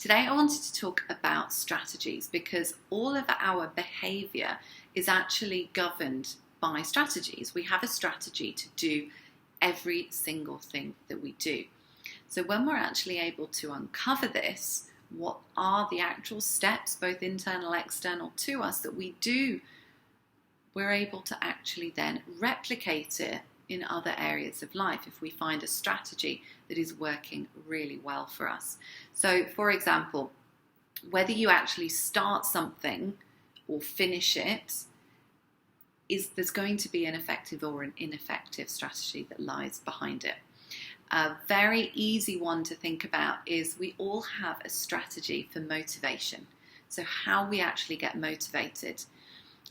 Today I wanted to talk about strategies because all of our behaviour is actually governed by strategies. We have a strategy to do every single thing that we do. So when we're actually able to uncover this, what are the actual steps, both internal and external to us, that we do, we're able to actually then replicate it in other areas of life if we find a strategy that is working really well for us. So for example, whether you actually start something or finish it, there's going to be an effective or an ineffective strategy that lies behind it. A very easy one to think about is we all have a strategy for motivation. So how we actually get motivated.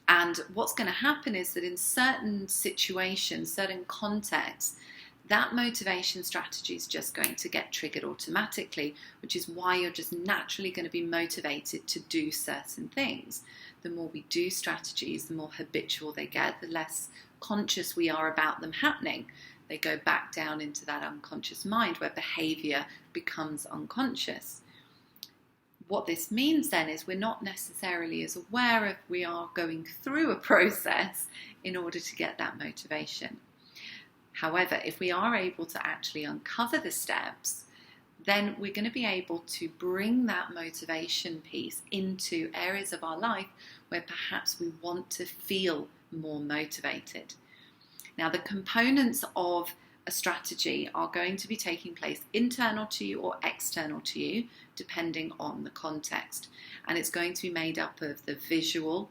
And what's going to happen is that in certain situations, certain contexts, that motivation strategy is just going to get triggered automatically, which is why you're just naturally going to be motivated to do certain things. The more we do strategies, the more habitual they get, the less conscious we are about them happening. They go back down into that unconscious mind where behavior becomes unconscious. What this means then is we're not necessarily as aware of we are going through a process in order to get that motivation. However, if we are able to actually uncover the steps, then we're going to be able to bring that motivation piece into areas of our life where perhaps we want to feel more motivated. Now, the components of a strategy are going to be taking place internal to you or external to you, depending on the context. And it's going to be made up of the visual,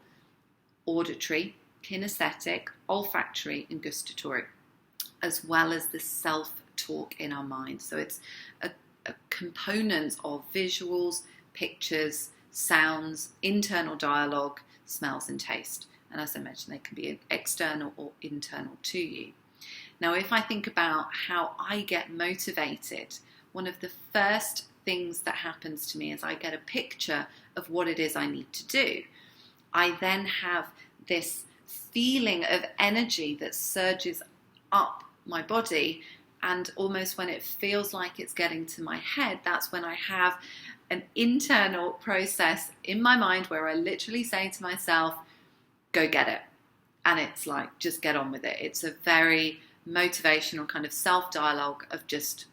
auditory, kinesthetic, olfactory, and gustatory, as well as the self-talk in our mind. So it's a component of visuals, pictures, sounds, internal dialogue, smells and taste. And as I mentioned, they can be external or internal to you. Now, if I think about how I get motivated, one of the first things that happens to me is I get a picture of what it is I need to do. I then have this feeling of energy that surges up my body, and almost when it feels like it's getting to my head, that's when I have an internal process in my mind where I literally say to myself, go get it. And it's like, just get on with it. It's a very motivational kind of self-dialogue of just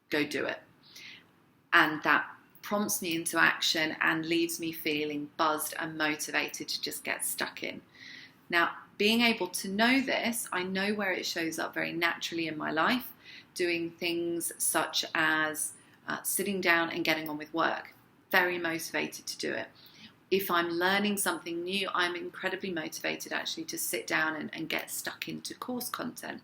go do it. And that prompts me into action and leaves me feeling buzzed and motivated to just get stuck in. Now, being able to know this, I know where it shows up very naturally in my life, doing things such as sitting down and getting on with work. Very motivated to do it. If I'm learning something new, I'm incredibly motivated actually to sit down and get stuck into course content.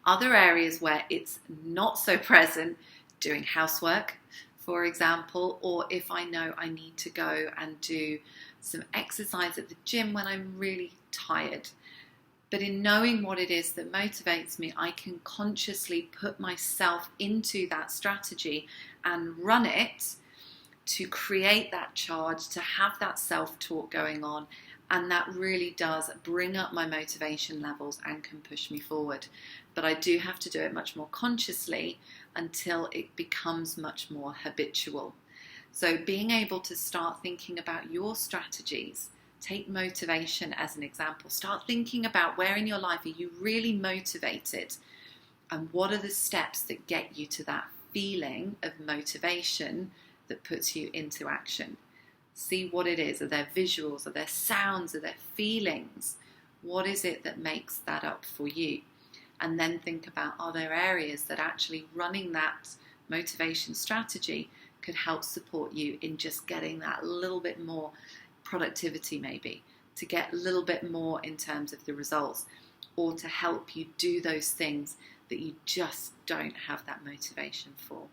Other areas where it's not so present, doing housework, for example, or if I know I need to go and do some exercise at the gym when I'm really tired. But in knowing what it is that motivates me, I can consciously put myself into that strategy and run it to create that charge, to have that self-talk going on, and that really does bring up my motivation levels and can push me forward. But I do have to do it much more consciously until it becomes much more habitual. So being able to start thinking about your strategies, take motivation as an example, start thinking about where in your life are you really motivated and what are the steps that get you to that feeling of motivation that puts you into action. See what it is. Are there visuals? Are there sounds? Are there feelings? What is it that makes that up for you? And then think about, are there areas that actually running that motivation strategy could help support you in just getting that little bit more productivity, maybe to get a little bit more in terms of the results, or to help you do those things that you just don't have that motivation for.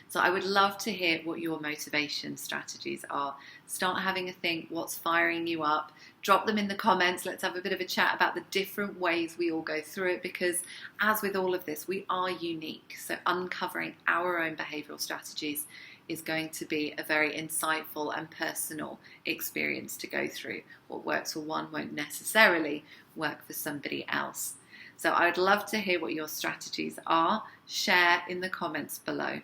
So I would love to hear what your motivation strategies are. Start having a think, what's firing you up? Drop them in the comments. Let's have a bit of a chat about the different ways we all go through it, because as with all of this, we are unique. So uncovering our own behavioural strategies is going to be a very insightful and personal experience to go through. What works for one won't necessarily work for somebody else. So I would love to hear what your strategies are. Share in the comments below.